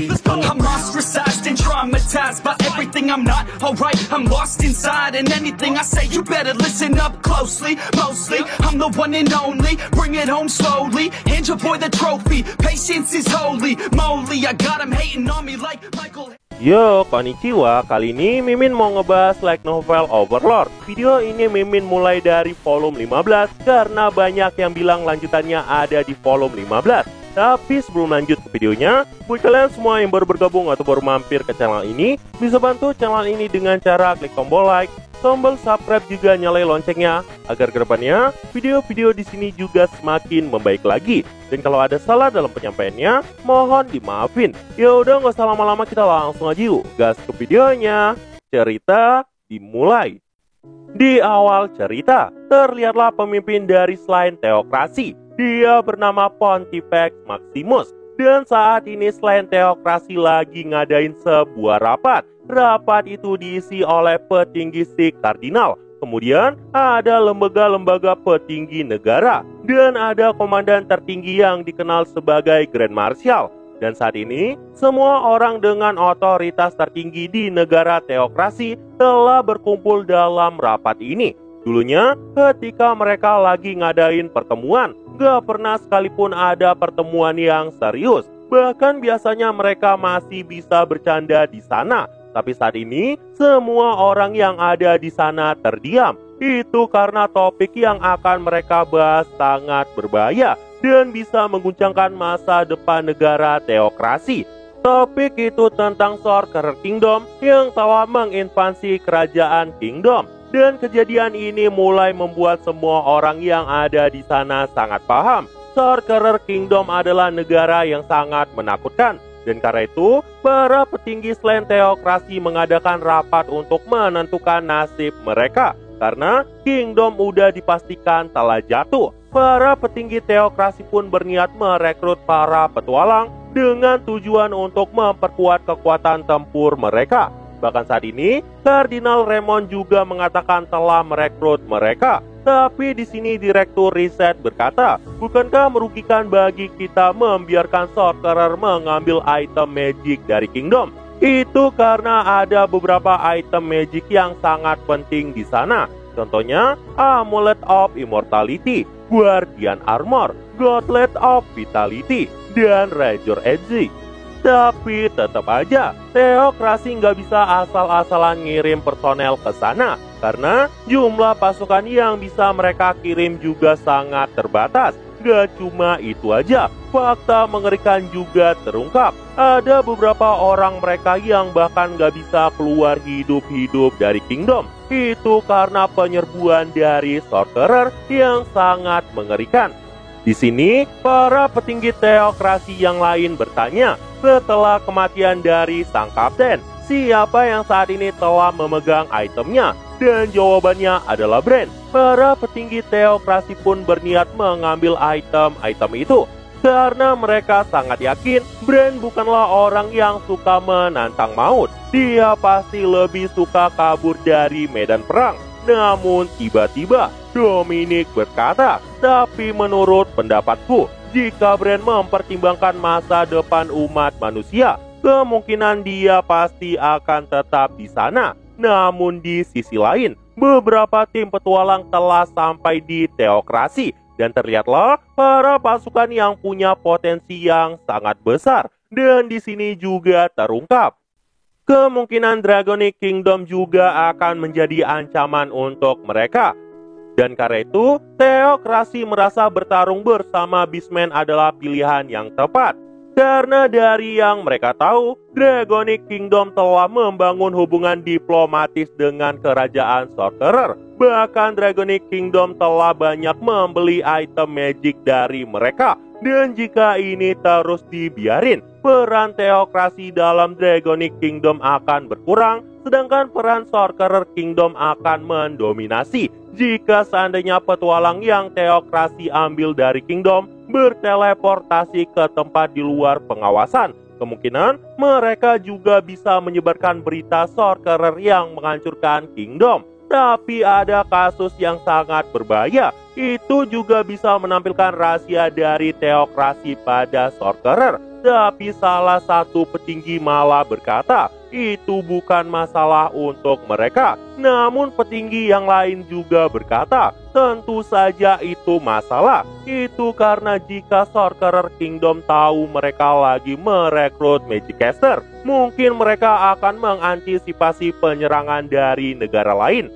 I'm ostracized and traumatized by everything I'm not alright. I'm lost inside and anything I say you better listen up closely. Mostly I'm the one and only, bring it home slowly. Hand your boy the trophy, patience is holy moly. I got him hating on me like Michael. Yo, konnichiwa. Kali ini Mimin mau ngebahas light novel Overlord. Video ini Mimin mulai dari volume 15 karena banyak yang bilang lanjutannya ada di volume 15. Tapi sebelum lanjut ke videonya, buat kalian semua yang baru bergabung atau baru mampir ke channel ini, bisa bantu channel ini dengan cara klik tombol like, tombol subscribe juga nyalain loncengnya, agar kedepannya video-video di sini juga semakin membaik lagi. Dan kalau ada salah dalam penyampaiannya, mohon dimaafin. Ya udah nggak usah lama-lama, kita langsung aja yuk gas ke videonya. Cerita dimulai. Di awal cerita, terlihatlah pemimpin dari selain teokrasi. Dia bernama Pontifex Maximus. Dan saat ini selain teokrasi lagi ngadain sebuah rapat. Rapat itu diisi oleh petinggi si kardinal. Kemudian ada lembaga-lembaga petinggi negara. Dan ada komandan tertinggi yang dikenal sebagai Grand Marshal. Dan saat ini, semua orang dengan otoritas tertinggi di negara teokrasi telah berkumpul dalam rapat ini. Dulunya, ketika mereka lagi ngadain pertemuan, gak pernah sekalipun ada pertemuan yang serius. Bahkan biasanya mereka masih bisa bercanda di sana. Tapi saat ini, semua orang yang ada di sana terdiam. Itu karena topik yang akan mereka bahas sangat berbahaya dan bisa mengguncangkan masa depan negara teokrasi. Topik itu tentang Sorcerer Kingdom yang telah menginvasi kerajaan Kingdom. Dan kejadian ini mulai membuat semua orang yang ada di sana sangat paham. Sorcerer Kingdom adalah negara yang sangat menakutkan. Dan karena itu, para petinggi selain teokrasi mengadakan rapat untuk menentukan nasib mereka. Karena Kingdom udah dipastikan telah jatuh. Para petinggi teokrasi pun berniat merekrut para petualang dengan tujuan untuk memperkuat kekuatan tempur mereka. Bahkan saat ini, Kardinal Raymond juga mengatakan telah merekrut mereka. Tapi di sini Direktur Riset berkata, bukankah merugikan bagi kita membiarkan Sorcerer mengambil item magic dari Kingdom? Itu karena ada beberapa item magic yang sangat penting di sana. Contohnya, Amulet of Immortality, Guardian Armor, Gauntlet of Vitality, dan Razor Edge. Tapi tetap aja, teokrasi nggak bisa asal-asalan ngirim personel ke sana. Karena jumlah pasukan yang bisa mereka kirim juga sangat terbatas. Gak cuma itu aja, fakta mengerikan juga terungkap. Ada beberapa orang mereka yang bahkan gak bisa keluar hidup-hidup dari Kingdom. Itu karena penyerbuan dari Sorcerer yang sangat mengerikan. Di sini, para petinggi teokrasi yang lain bertanya, setelah kematian dari sang kapten, siapa yang saat ini telah memegang itemnya? Dan jawabannya adalah Bran. Para petinggi teokrasi pun berniat mengambil item-item itu. Karena mereka sangat yakin Bran bukanlah orang yang suka menantang maut. Dia pasti lebih suka kabur dari medan perang. Namun tiba-tiba Dominic berkata, tapi menurut pendapatku, jika Bran mempertimbangkan masa depan umat manusia, kemungkinan dia pasti akan tetap di sana. Namun di sisi lain, beberapa tim petualang telah sampai di teokrasi. Dan terlihatlah para pasukan yang punya potensi yang sangat besar. Dan di sini juga terungkap kemungkinan Dragonic Kingdom juga akan menjadi ancaman untuk mereka. Dan karena itu, teokrasi merasa bertarung bersama Beastman adalah pilihan yang tepat. Karena dari yang mereka tahu, Dragonic Kingdom telah membangun hubungan diplomatis dengan kerajaan Sorcerer. Bahkan Dragonic Kingdom telah banyak membeli item magic dari mereka. Dan jika ini terus dibiarin, peran teokrasi dalam Dragonic Kingdom akan berkurang, sedangkan peran Sorcerer Kingdom akan mendominasi. Jika seandainya petualang yang teokrasi ambil dari Kingdom berteleportasi ke tempat di luar pengawasan, kemungkinan mereka juga bisa menyebarkan berita Sorcerer yang menghancurkan Kingdom. Tapi ada kasus yang sangat berbahaya. Itu juga bisa menampilkan rahasia dari teokrasi pada Sorcerer. Tapi salah satu petinggi malah berkata, itu bukan masalah untuk mereka. Namun petinggi yang lain juga berkata, tentu saja itu masalah. Itu karena jika Sorcerer Kingdom tahu mereka lagi merekrut Magicaster, mungkin mereka akan mengantisipasi penyerangan dari negara lain.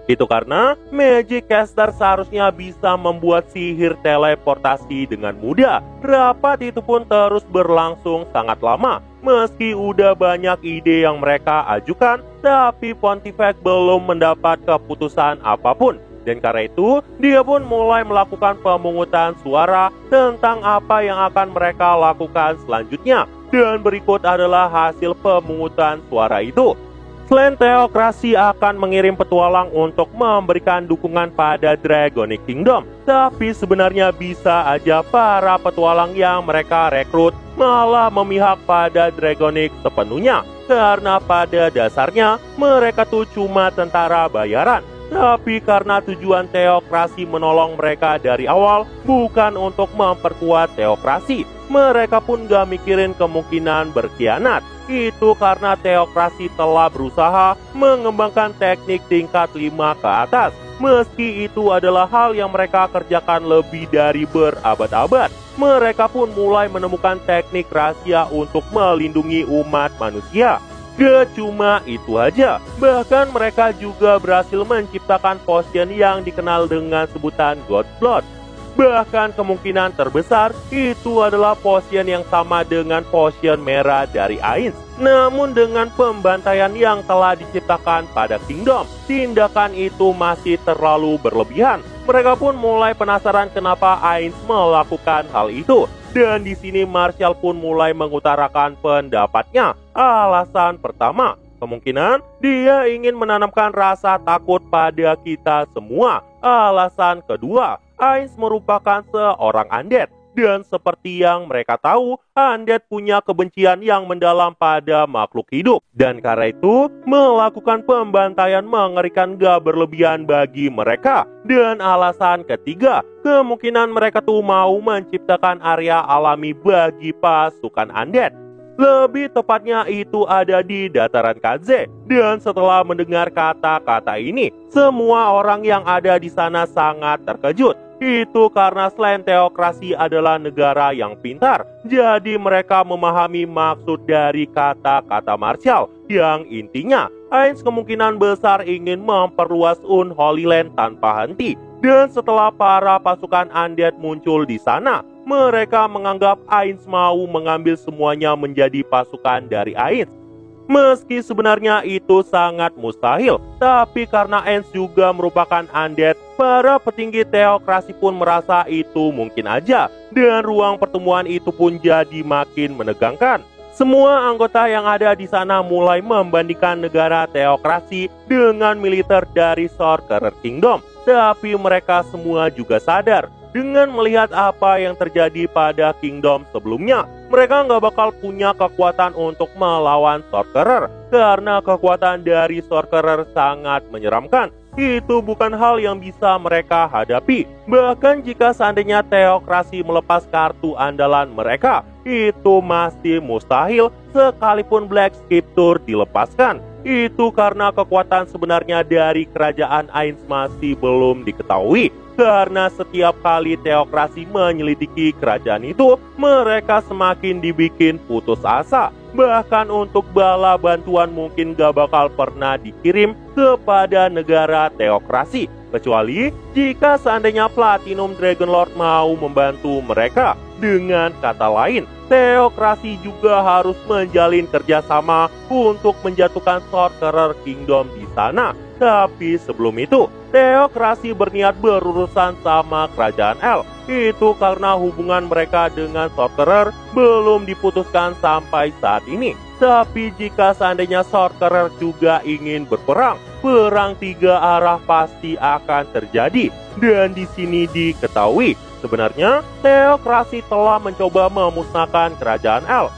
Itu karena Magicaster seharusnya bisa membuat sihir teleportasi dengan mudah. Rapat itu pun terus berlangsung sangat lama. Meski udah banyak ide yang mereka ajukan, tapi Pontifex belum mendapat keputusan apapun. Dan karena itu, dia pun mulai melakukan pemungutan suara tentang apa yang akan mereka lakukan selanjutnya. Dan berikut adalah hasil pemungutan suara itu. Selain teokrasi akan mengirim petualang untuk memberikan dukungan pada Dragonic Kingdom, tapi sebenarnya bisa aja para petualang yang mereka rekrut malah memihak pada Dragonic sepenuhnya. Karena pada dasarnya mereka tuh cuma tentara bayaran. Tapi karena tujuan teokrasi menolong mereka dari awal bukan untuk memperkuat teokrasi, mereka pun gak mikirin kemungkinan berkhianat. Itu karena teokrasi telah berusaha mengembangkan teknik tingkat 5 ke atas. Meski itu adalah hal yang mereka kerjakan lebih dari berabad-abad, mereka pun mulai menemukan teknik rahasia untuk melindungi umat manusia. Gak cuma itu aja, bahkan mereka juga berhasil menciptakan potion yang dikenal dengan sebutan God's Blood. Bahkan kemungkinan terbesar itu adalah potion yang sama dengan potion merah dari Ainz. Namun dengan pembantaian yang telah diciptakan pada Kingdom, tindakan itu masih terlalu berlebihan. Mereka pun mulai penasaran kenapa Ainz melakukan hal itu. Dan di sini Marshall pun mulai mengutarakan pendapatnya. Alasan pertama, kemungkinan dia ingin menanamkan rasa takut pada kita semua. Alasan kedua, Ainz merupakan seorang undead. Dan seperti yang mereka tahu, undead punya kebencian yang mendalam pada makhluk hidup. Dan karena itu, melakukan pembantaian mengerikan gak berlebihan bagi mereka. Dan alasan ketiga, kemungkinan mereka tuh mau menciptakan area alami bagi pasukan undead. Lebih tepatnya itu ada di dataran Kaze. Dan setelah mendengar kata-kata ini, semua orang yang ada di sana sangat terkejut. Itu karena selain teokrasi adalah negara yang pintar, jadi mereka memahami maksud dari kata-kata Marshall, yang intinya Ainz kemungkinan besar ingin memperluas Unholy Land tanpa henti. Dan setelah para pasukan undead muncul di sana, mereka menganggap Ainz mau mengambil semuanya menjadi pasukan dari Ainz. Meski sebenarnya itu sangat mustahil, tapi karena Ainz juga merupakan undead, para petinggi teokrasi pun merasa itu mungkin aja. Dan ruang pertemuan itu pun jadi makin menegangkan. Semua anggota yang ada di sana mulai membandingkan negara teokrasi dengan militer dari Sorcerer Kingdom. Tapi mereka semua juga sadar, dengan melihat apa yang terjadi pada Kingdom sebelumnya, mereka nggak bakal punya kekuatan untuk melawan Sorcerer. Karena kekuatan dari Sorcerer sangat menyeramkan. Itu bukan hal yang bisa mereka hadapi. Bahkan jika seandainya teokrasi melepas kartu andalan mereka, itu masih mustahil sekalipun Black Scripture dilepaskan. Itu karena kekuatan sebenarnya dari kerajaan Ainz masih belum diketahui. Karena setiap kali teokrasi menyelidiki kerajaan itu, mereka semakin dibikin putus asa. Bahkan untuk bala bantuan mungkin gak bakal pernah dikirim kepada negara teokrasi. Kecuali jika seandainya Platinum Dragonlord mau membantu mereka. Dengan kata lain, teokrasi juga harus menjalin kerjasama untuk menjatuhkan Sorcerer Kingdom di sana. Tapi sebelum itu, teokrasi berniat berurusan sama kerajaan El. Itu karena hubungan mereka dengan Sorcerer belum diputuskan sampai saat ini. Tapi jika seandainya Sorcerer juga ingin berperang, perang tiga arah pasti akan terjadi. Dan di sini diketahui, sebenarnya teokrasi telah mencoba memusnahkan kerajaan El.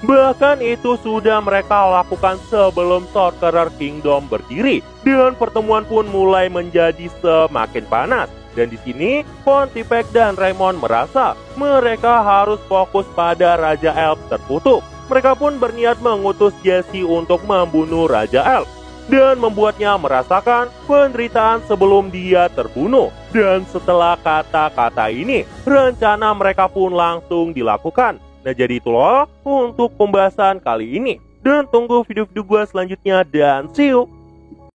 Bahkan itu sudah mereka lakukan sebelum Sorcerer Kingdom berdiri. Dan pertemuan pun mulai menjadi semakin panas. Dan di sini, Pontifex dan Raymond merasa mereka harus fokus pada Raja Elf terkutuk. Mereka pun berniat mengutus Jesse untuk membunuh Raja Elf dan membuatnya merasakan penderitaan sebelum dia terbunuh. Dan setelah kata-kata ini, rencana mereka pun langsung dilakukan. Nah, jadi itulah untuk pembahasan kali ini. Dan tunggu video-video gue selanjutnya dan see you!